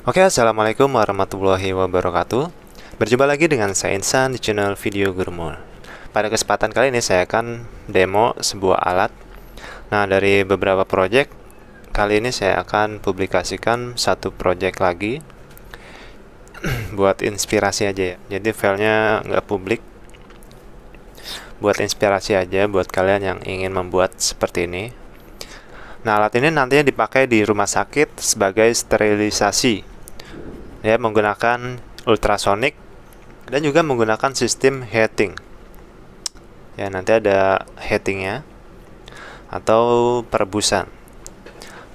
Oke, assalamualaikum warahmatullahi wabarakatuh. Berjumpa lagi dengan saya Insan di channel Video Gurmul. Pada kesempatan kali ini saya akan demo sebuah alat. Nah, dari beberapa project, kali ini saya akan publikasikan satu project lagi buat inspirasi aja ya. Jadi filenya nggak publik, buat inspirasi aja buat kalian yang ingin membuat seperti ini. Nah, alat ini nantinya dipakai di rumah sakit sebagai sterilisasi ya, menggunakan ultrasonic dan juga menggunakan sistem heating ya. Nanti ada heatingnya atau perebusan.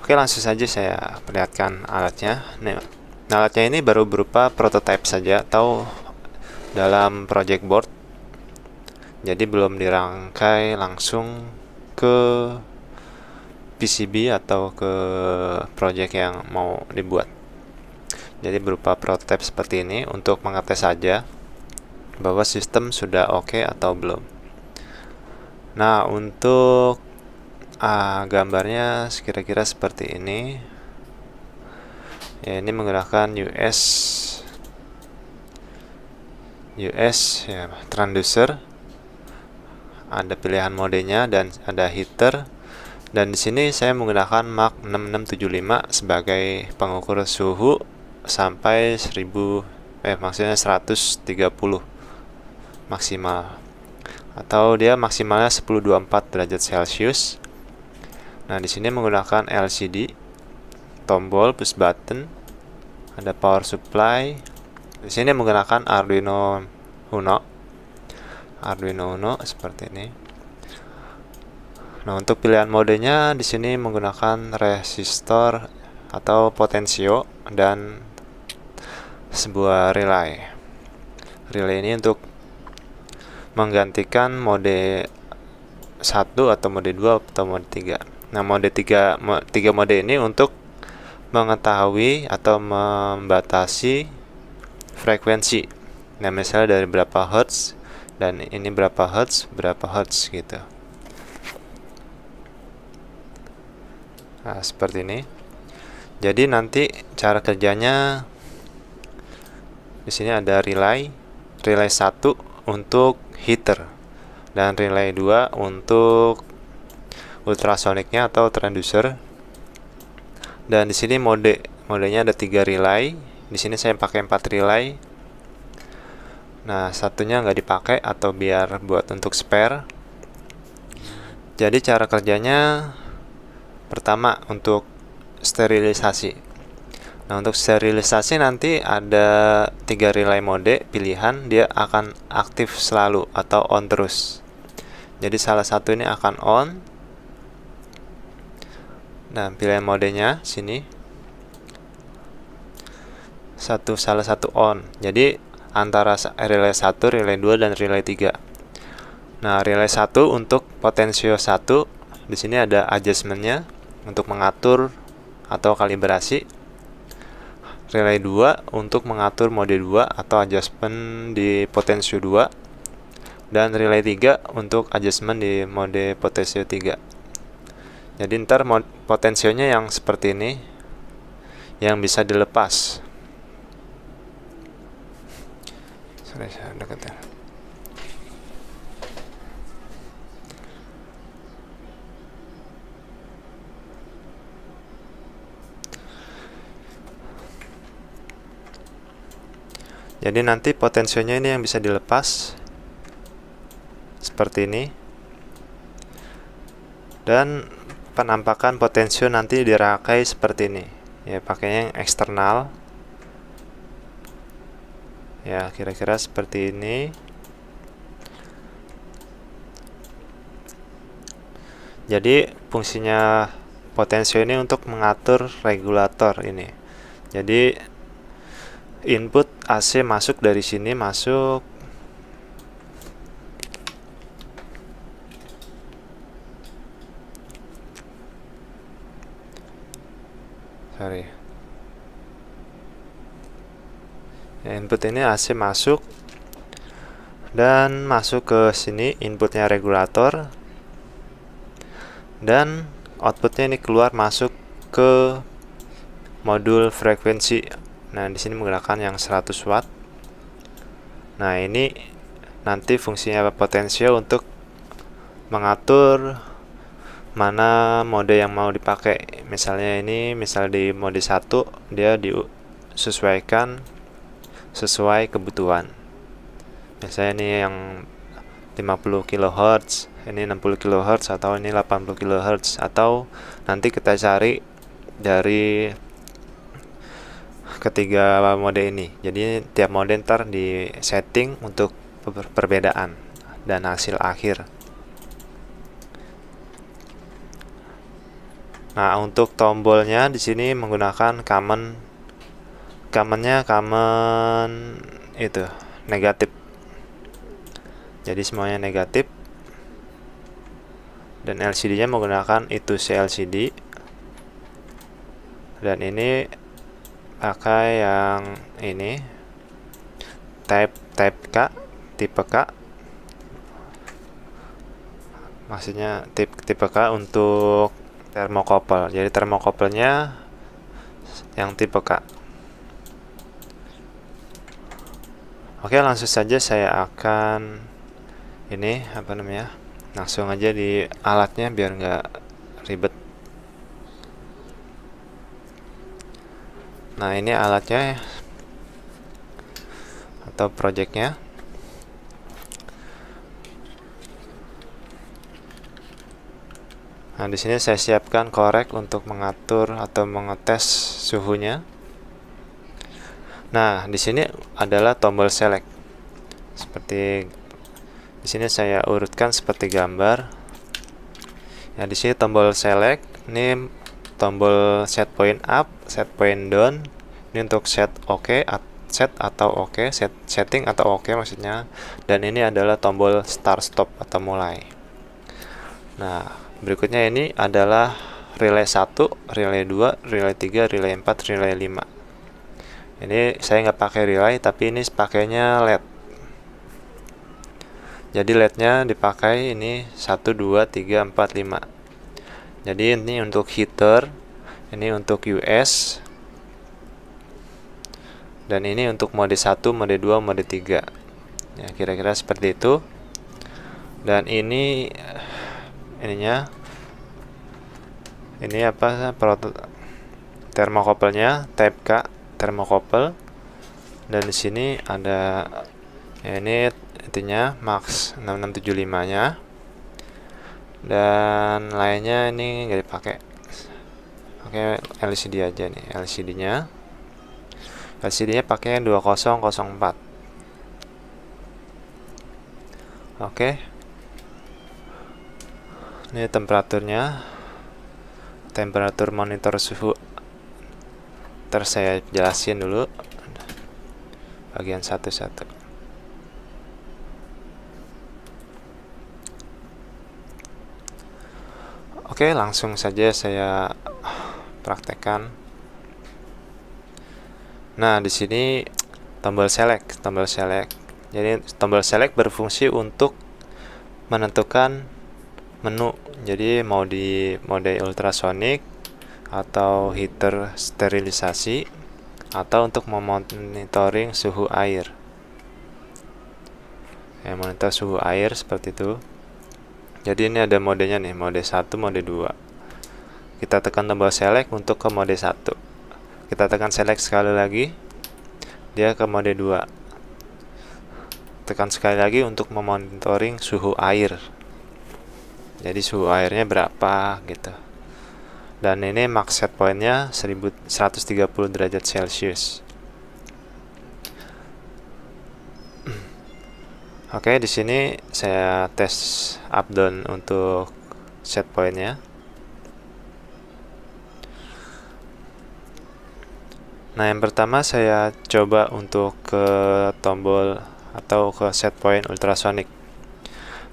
Oke, langsung saja saya perlihatkan alatnya. Nah, alatnya ini baru berupa prototype saja atau dalam project board, jadi belum dirangkai langsung ke PCB atau ke project yang mau dibuat. Jadi berupa prototype seperti ini untuk mengetes saja bahwa sistem sudah oke atau belum. Nah, untuk gambarnya kira-kira seperti ini ya. Ini menggunakan US ya, transducer. Ada pilihan modenya dan ada heater. Dan di sini saya menggunakan Mach 6675 sebagai pengukur suhu sampai 130 maksimal, atau dia maksimalnya 1024 derajat Celcius. Nah, di sini menggunakan LCD, tombol push button, ada power supply. Di sini menggunakan Arduino Uno seperti ini. Nah, untuk pilihan modenya di sini menggunakan resistor atau potensio dan sebuah relay. Relay ini untuk menggantikan mode 1 atau mode 2 atau mode 3. Nah, mode 3 mode ini untuk mengetahui atau membatasi frekuensi. Nah, misalnya dari berapa hertz dan ini berapa hertz gitu. Nah, seperti ini. Jadi nanti cara kerjanya di sini ada relay 1 untuk heater dan relay 2 untuk ultrasonicnya atau transducer. Dan di sini modenya ada 3 relay. Di sini saya pakai 4 relay. Nah, satunya nggak dipakai atau biar buat untuk spare. Jadi cara kerjanya pertama untuk sterilisasi. Nah, untuk sterilisasi nanti ada 3 relay mode pilihan, dia akan aktif selalu atau on terus. Jadi salah satu ini akan on. Nah, pilihan modenya sini. Salah satu on. Jadi antara relay 1, relay 2 dan relay 3. Nah, relay 1 untuk potensio 1, di sini ada adjustment-nya untuk mengatur atau kalibrasi. Relay 2 untuk mengatur mode 2 atau adjustment di potensio 2, dan relay 3 untuk adjustment di mode potensio 3. Jadi ntar potensionya yang seperti ini yang bisa dilepas. Saya deketin. Jadi nanti potensionya ini yang bisa dilepas seperti ini, dan penampakan potensio nanti dirangkai seperti ini ya, pakainya yang eksternal ya, kira-kira seperti ini. Jadi fungsinya potensio ini untuk mengatur regulator ini. Jadi input AC masuk dari sini, masuk ya, input ini AC masuk dan masuk ke sini, inputnya regulator, dan outputnya ini keluar masuk ke modul frekuensi Nah, di sini menggunakan yang 100 watt. Nah, ini nanti fungsinya potensio untuk mengatur mana mode yang mau dipakai. Misalnya ini, misal di mode 1 dia disesuaikan sesuai kebutuhan. Misalnya ini yang 50 kHz, ini 60 kHz, atau ini 80 kHz, atau nanti kita cari dari ketiga mode ini. Jadi tiap mode ntar di setting untuk perbedaan dan hasil akhir. Nah, untuk tombolnya di sini menggunakan commonnya itu negatif. Jadi semuanya negatif. Dan LCD-nya menggunakan itu LCD. Dan ini pakai yang ini tipe K. Maksudnya tipe K untuk thermocouple. Jadi thermocouple-nya yang tipe K. Oke, langsung saja saya akan ini langsung aja di alatnya biar nggak ribet. Nah, ini alatnya atau projectnya. Nah, di sini saya siapkan korek untuk mengatur atau mengetes suhunya. Nah, di sini adalah tombol select. Seperti di sini saya urutkan seperti gambar. Nah, di sini tombol select, ini tombol set point up, set point down. Ini untuk set OK, set atau OK, setting atau OK maksudnya. Dan ini adalah tombol start stop atau mulai. Nah, berikutnya ini adalah relay 1, relay 2, relay 3, relay 4, relay 5. Ini saya nggak pakai relay, tapi ini pakainya LED. Jadi LED-nya dipakai ini 1, 2, 3, 4, 5. Jadi ini untuk heater, ini untuk US, dan ini untuk mode 1, mode 2, mode 3. Ya, kira-kira seperti itu. Dan ini ininya ini thermocouple-nya type K thermocouple. Dan di sini ada ya, ini intinya max 6675-nya. Dan lainnya ini nggak dipakai. Oke, LCD aja nih, LCD-nya pakai 2004. Oke. Ini temperaturnya, temperatur monitor suhu. Ntar saya jelasin dulu bagian satu-satu. Oke, langsung saja saya praktekkan. Nah, di sini tombol select. Jadi tombol select berfungsi untuk menentukan menu. Jadi mau di mode ultrasonic atau heater sterilisasi atau untuk memonitoring suhu air. Ya, monitor suhu air seperti itu. Jadi ini ada modenya nih, mode 1, mode 2. Kita tekan tombol select untuk ke mode 1. Kita tekan select sekali lagi, dia ke mode 2. Tekan sekali lagi untuk memonitoring suhu air. Jadi suhu airnya berapa gitu. Dan ini max set point-nya 1130 derajat Celcius. Oke, di sini saya tes up down untuk set point-nya. Nah, yang pertama saya coba untuk ke tombol atau ke set point ultrasonic.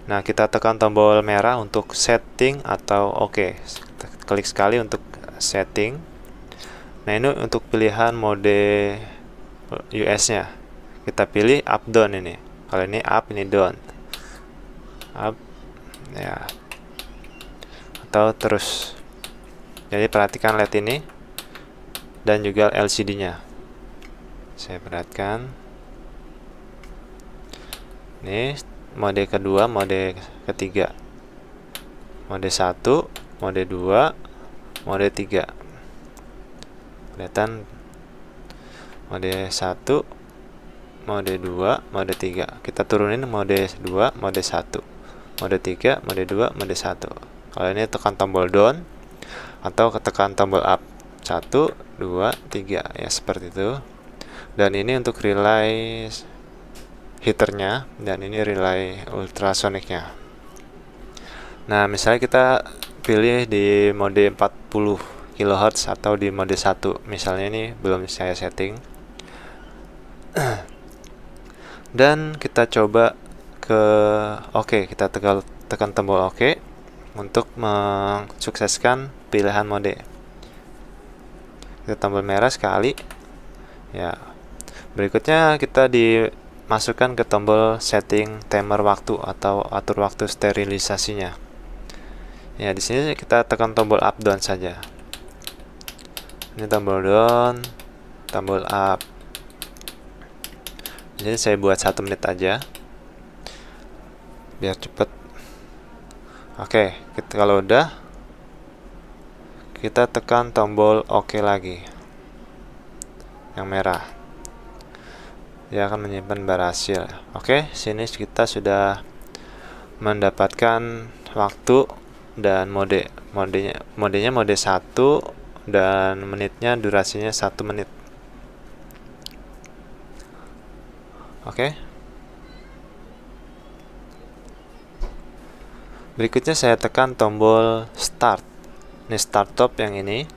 Nah, kita tekan tombol merah untuk setting atau OK. Klik sekali untuk setting. Nah, ini untuk pilihan mode US-nya. Kita pilih up down ini. Kalau ini up, ini down. Up, ya. Atau terus. Jadi perhatikan LED ini dan juga LCD-nya. Saya perhatikan. Ini mode kedua, mode ketiga. Mode 1, mode 2, mode 3. Kelihatan mode 1, mode 2, mode 3. Kita turunin mode 2, mode 1, mode 3, mode 2, mode 1. Kalau ini tekan tombol down atau tekan tombol up. 1, 2, 3 ya, seperti itu. Dan ini untuk relay heaternya, dan ini relay ultrasonicnya. Nah, misalnya kita pilih di mode 40 kHz atau di mode 1. Misalnya ini belum saya setting. Dan kita coba ke OK, kita tekan tombol OK untuk mensukseskan pilihan mode. Kita tombol merah sekali. Ya. Berikutnya kita dimasukkan ke tombol setting timer waktu atau atur waktu sterilisasinya. Ya, di sini kita tekan tombol up down saja. Ini tombol down, tombol up. Jadi saya buat 1 menit aja, biar cepet. Oke, kalau udah, kita tekan tombol OK lagi, yang merah. Dia akan menyimpan berhasil. Oke, sini kita sudah mendapatkan waktu dan modenya mode 1 dan menitnya durasinya 1 menit. Oke. Berikutnya saya tekan tombol start. Ini start stop yang ini.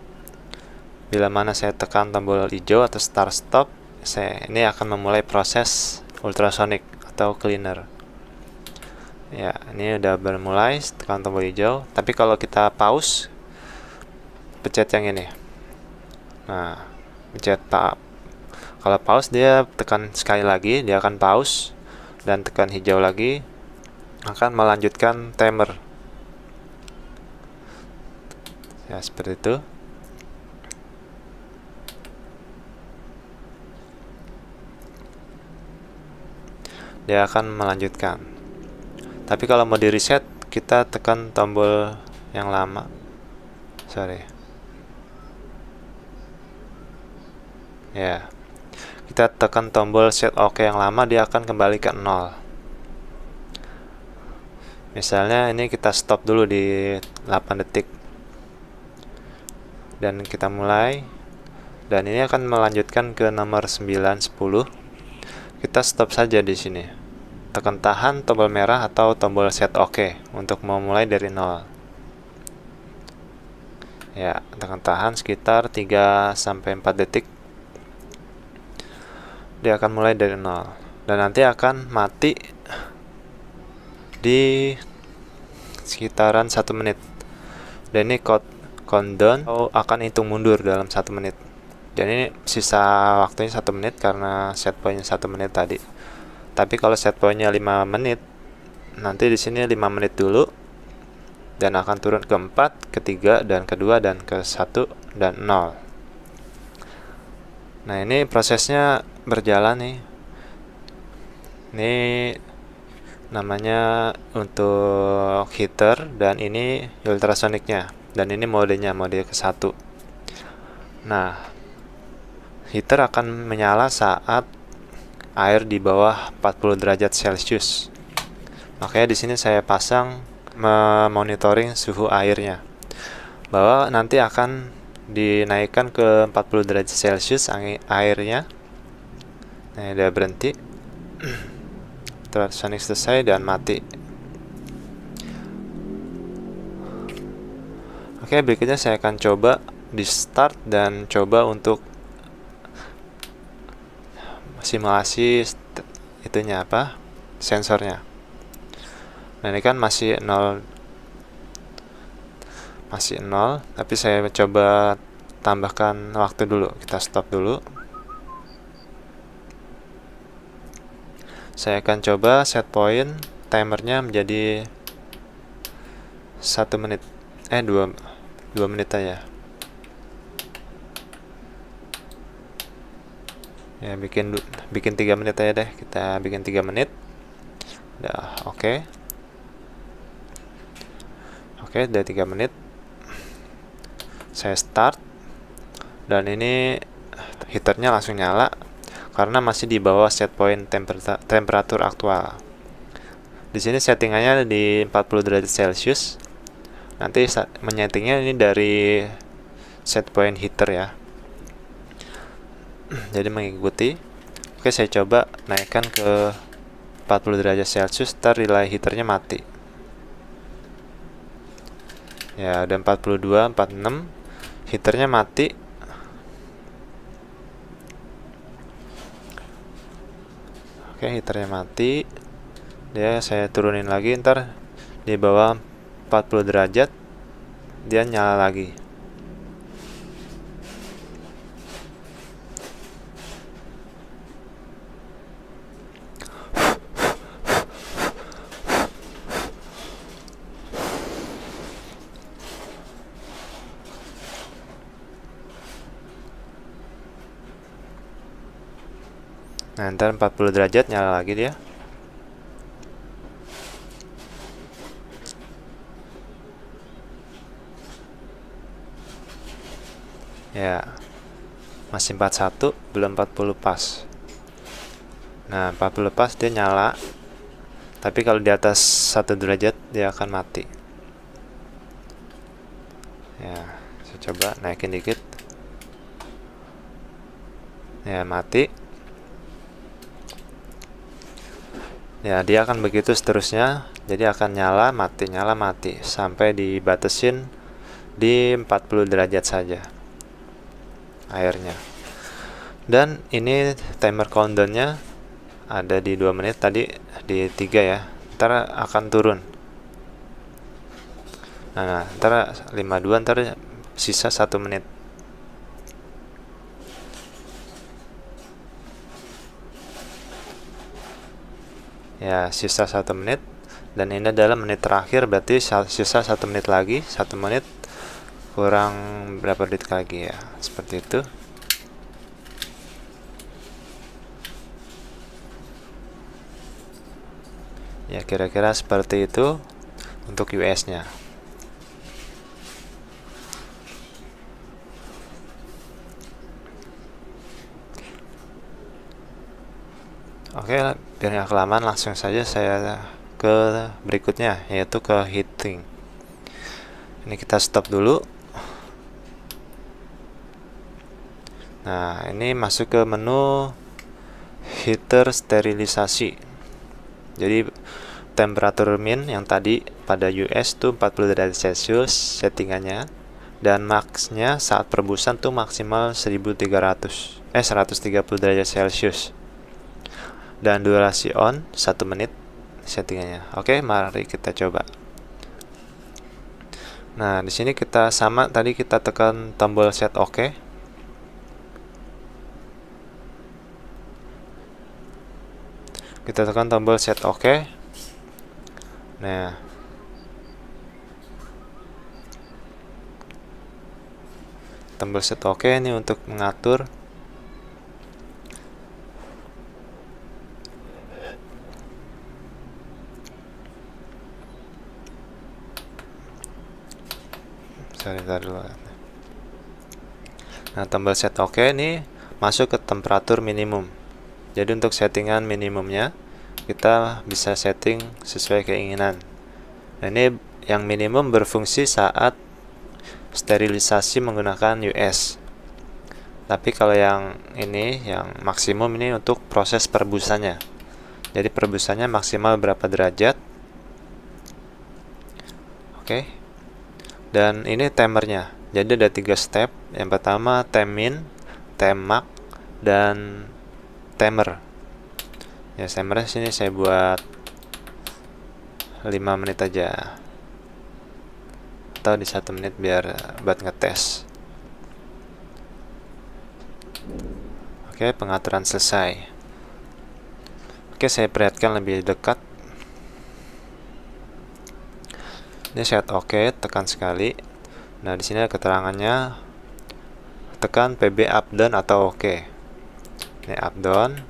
Bila mana saya tekan tombol hijau atau start stop, ini akan memulai proses ultrasonic atau cleaner. Ya, ini udah bermulai, tekan tombol hijau. Tapi kalau kita pause, pencet yang ini. Nah, pencet kalau pause, dia tekan sekali lagi, dia akan pause, dan tekan hijau lagi, akan melanjutkan timer. Ya, seperti itu. Dia akan melanjutkan. Tapi kalau mau di reset, kita tekan tombol yang lama. Sorry. Ya. Kita tekan tombol set OK yang lama, dia akan kembali ke 0. Misalnya ini kita stop dulu di 8 detik. Dan kita mulai. Dan ini akan melanjutkan ke nomor 9, 10. Kita stop saja di sini. Tekan tahan tombol merah atau tombol set OK untuk memulai dari 0. Ya, tekan tahan sekitar 3 sampai 4 detik. Dia akan mulai dari 0 dan nanti akan mati di sekitaran 1 menit. Dan ini countdown akan hitung mundur dalam 1 menit. Jadi ini sisa waktunya 1 menit karena set pointnya 1 menit tadi. Tapi kalau set pointnya 5 menit, nanti di sini 5 menit dulu dan akan turun ke 4, ke 3, dan ke 2, dan ke 1, dan 0. Nah, ini prosesnya berjalan nih. Ini namanya untuk heater, dan ini ultrasonicnya, dan ini modenya, mode ke 1. Nah, heater akan menyala saat air di bawah 40 derajat Celcius. Makanya di sini saya pasang memonitoring suhu airnya, bahwa nanti akan dinaikkan ke 40 derajat Celcius airnya. Nah, udah berhenti. Ultrasonic selesai dan mati. Oke, berikutnya saya akan coba di start dan coba untuk simulasi itunya apa, sensornya. Nah, ini kan masih 0, tapi saya coba tambahkan waktu dulu. Kita stop dulu. Saya akan coba set point timernya menjadi 1 menit, 2 menit aja. Ya, bikin 3 menit aja deh. Kita bikin 3 menit. Udah, oke. Oke, udah 3 menit. Saya start. Dan ini heaternya langsung nyala karena masih di bawah set point temperatur aktual. Di sini settingannya di 40 derajat Celcius. Nanti menyetingnya ini dari set point heater ya. Jadi mengikuti. Oke, saya coba naikkan ke 40 derajat Celcius, ntar relay heaternya mati. Ya, udah 42, 46. Heaternya mati. Oke, heaternya mati. Dia saya turunin lagi, ntar di bawah 40 derajat dia nyala lagi. Nah, ntar 40 derajat nyala lagi dia. Ya, masih 41, belum 40 pas. Nah, 40 pas dia nyala. Tapi kalau di atas 1 derajat dia akan mati. Ya, saya coba naikin dikit. Ya, mati. Ya, dia akan begitu seterusnya. Jadi akan nyala mati sampai dibatasin di 40 derajat saja airnya. Dan ini timer countdownnya ada di 2 menit, tadi di 3 ya. Ntar akan turun. Nah, ntar 52, ntar sisa 1 menit. Ya, sisa 1 menit. Dan ini adalah menit terakhir, berarti sisa 1 menit lagi. 1 menit kurang berapa detik lagi ya, seperti itu. Ya, kira-kira seperti itu untuk US nya. Oke, biar nggak kelamaan, langsung saja saya ke berikutnya, yaitu ke heating. Ini kita stop dulu. Nah, ini masuk ke menu heater sterilisasi. Jadi temperatur min yang tadi pada US tuh 40 derajat Celcius settingannya, dan maxnya saat perebusan tuh maksimal 130 derajat Celcius. Dan durasi on 1 menit settingannya. Oke, mari kita coba. Nah, di sini kita sama tadi, kita tekan tombol set OK. Kita tekan tombol set OK. Nah, tombol set OK ini untuk mengatur dulu. Nah, tombol set OK ini masuk ke temperatur minimum. Jadi untuk settingan minimumnya kita bisa setting sesuai keinginan. Nah, ini yang minimum berfungsi saat sterilisasi menggunakan US. Tapi kalau yang ini, yang maksimum ini untuk proses perebusannya. Jadi perebusannya maksimal berapa derajat. Oke. Dan ini timernya. Jadi ada 3 step. Yang pertama time min, time max, dan timer. Ya, timernya sini saya buat 5 menit aja, atau di 1 menit biar buat ngetes. Oke, pengaturan selesai. Oke, saya perlihatkan lebih dekat. Ini set OK, tekan sekali. Nah, di sini ada keterangannya, tekan PB up down atau OK. Ini up down,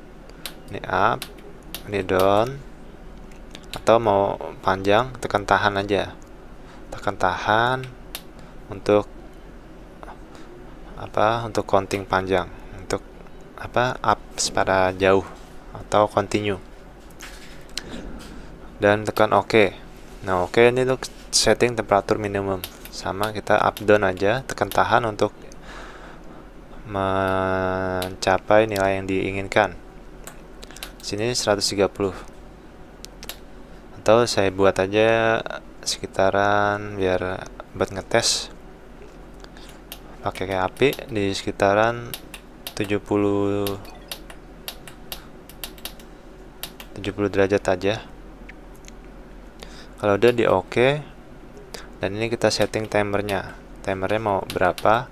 ini up, ini down. Atau mau panjang, tekan tahan aja. Tekan tahan untuk apa? Untuk counting panjang, untuk apa? Up pada jauh atau continue. Dan tekan OK. Nah, OK ini untuk setting temperatur minimum. Sama, kita up down aja, tekan tahan untuk mencapai nilai yang diinginkan. Sini 130. Atau saya buat aja sekitaran biar buat ngetes pakai kayak api di sekitaran 70 derajat aja. Kalau udah di OK, dan ini kita setting timernya mau berapa.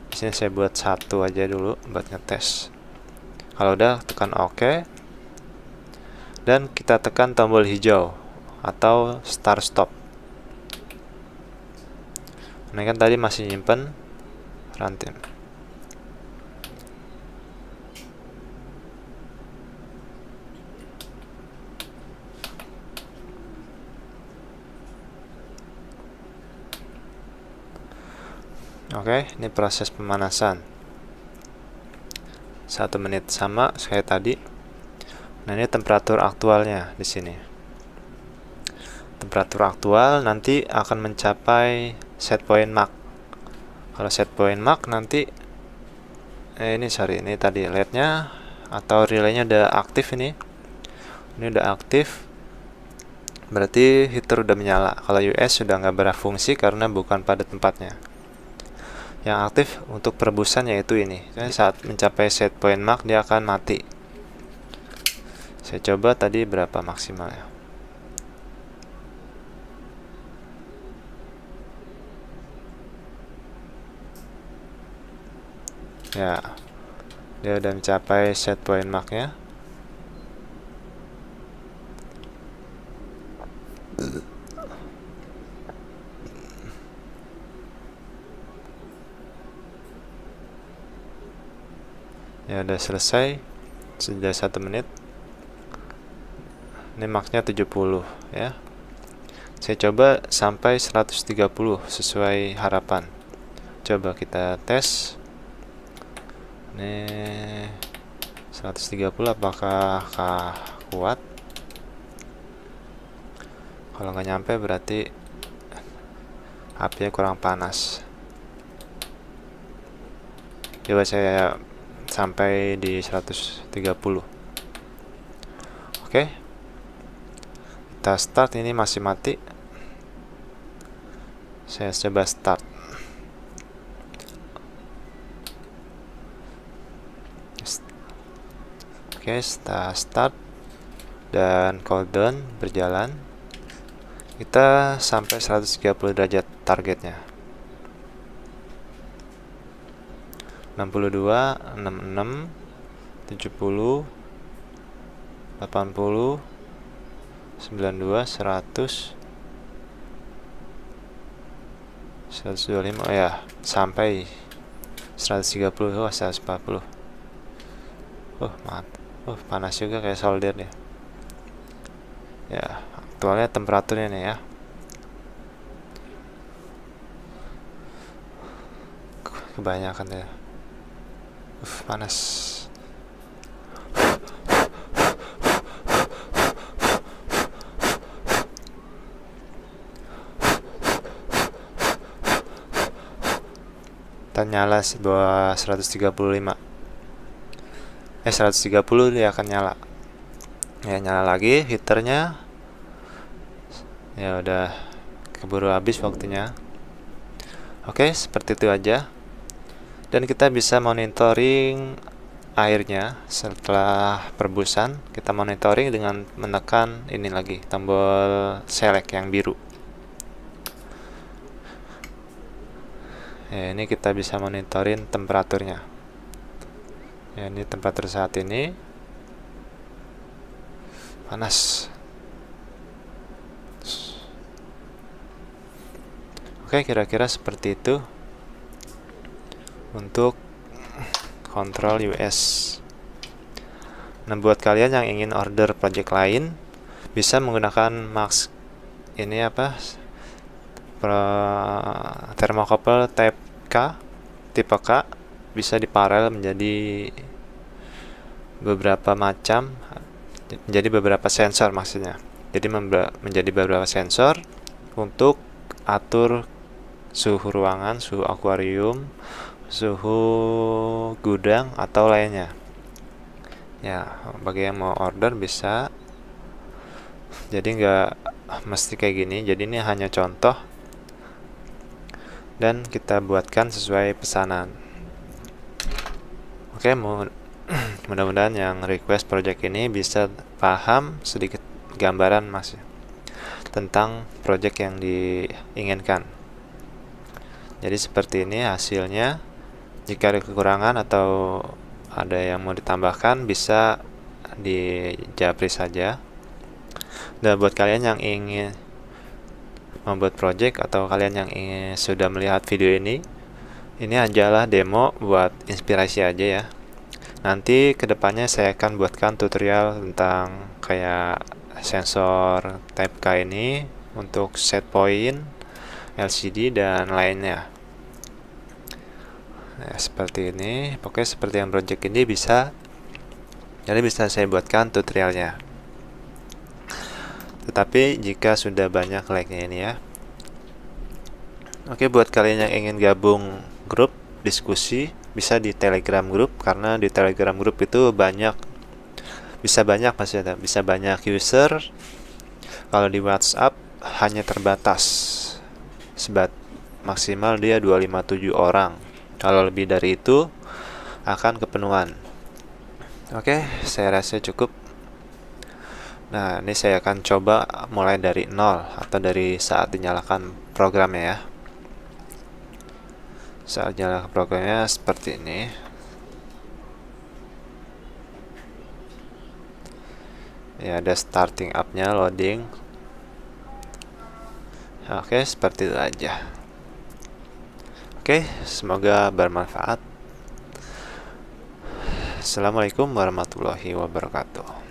Di sini saya buat 1 aja dulu buat ngetes. Kalau udah, tekan OK, dan kita tekan tombol hijau atau start stop. Ini kan tadi masih nyimpen runtime. Oke, ini proses pemanasan 1 menit, sama kayak tadi. Nah, ini temperatur aktualnya di sini. Temperatur aktual nanti akan mencapai set point mark. Kalau set point mark nanti ini tadi LED-nya atau relay-nya udah aktif ini. Ini udah aktif. Berarti heater udah menyala. Kalau US sudah nggak berfungsi karena bukan pada tempatnya. Yang aktif untuk perebusan yaitu ini. Jadi saat mencapai set point mark dia akan mati. Saya coba tadi berapa maksimalnya. Ya, dia udah mencapai set point marknya. Ya udah selesai, sudah 1 menit. Ini maksnya 70 ya. Saya coba sampai 130 sesuai harapan. Coba kita tes. Ini 130 apakah kuat? Kalau nggak nyampe berarti apinya kurang panas. Coba saya sampai di 130. Oke, kita start. Ini masih mati. Saya coba start. Oke, kita start dan cooldown berjalan. Kita sampai 130 derajat targetnya. 62, 66, 70, 80, 92, 100, 125. Oh ya, sampai 130. 140. Mantap. Panas juga kayak solder ya. Ya, aktualnya temperaturnya nih ya. Kebanyakan ya. Panas. Kita nyala bawah 135. 130 dia akan nyala. Ya, nyala lagi heaternya. Ya udah keburu habis waktunya. Oke, seperti itu aja. Dan kita bisa monitoring airnya setelah perebusan. Kita monitoring dengan menekan ini lagi, tombol select yang biru. Ya, ini kita bisa monitoring temperaturnya. Ya, ini temperatur saat ini panas. Oke, kira-kira seperti itu untuk kontrol US. Nah, buat kalian yang ingin order project lain, bisa menggunakan max ini apa? Thermocouple type K, tipe K, bisa diparel menjadi beberapa macam, menjadi beberapa sensor maksudnya. Jadi menjadi beberapa sensor untuk atur suhu ruangan, suhu akuarium, suhu gudang atau lainnya. Ya, bagi yang mau order bisa. Jadi nggak mesti kayak gini. Jadi ini hanya contoh dan kita buatkan sesuai pesanan. Oke, mudah-mudahan yang request project ini bisa paham sedikit gambaran Mas tentang project yang diinginkan. Jadi seperti ini hasilnya. Jika ada kekurangan atau ada yang mau ditambahkan, bisa dijapri saja. Dan buat kalian yang ingin membuat project atau kalian yang sudah melihat video ini adalah demo buat inspirasi aja ya. Nanti kedepannya saya akan buatkan tutorial tentang kayak sensor type K ini untuk set point, LCD dan lainnya. Nah, seperti ini. Pokoknya seperti yang project ini bisa saya buatkan tutorialnya. Tetapi jika sudah banyak like-nya ini ya. Oke, buat kalian yang ingin gabung grup diskusi, bisa di Telegram grup, karena di Telegram grup itu bisa banyak user. Kalau di WhatsApp hanya terbatas maksimal dia 257 orang. Kalau lebih dari itu akan kepenuhan. Oke, saya rasa cukup. Nah, ini saya akan coba mulai dari nol atau dari saat dinyalakan programnya ya. Saat nyalakan programnya seperti ini. Ya, ada starting up-nya, loading. Oke, seperti itu aja. Oke, semoga bermanfaat. Assalamualaikum warahmatullahi wabarakatuh.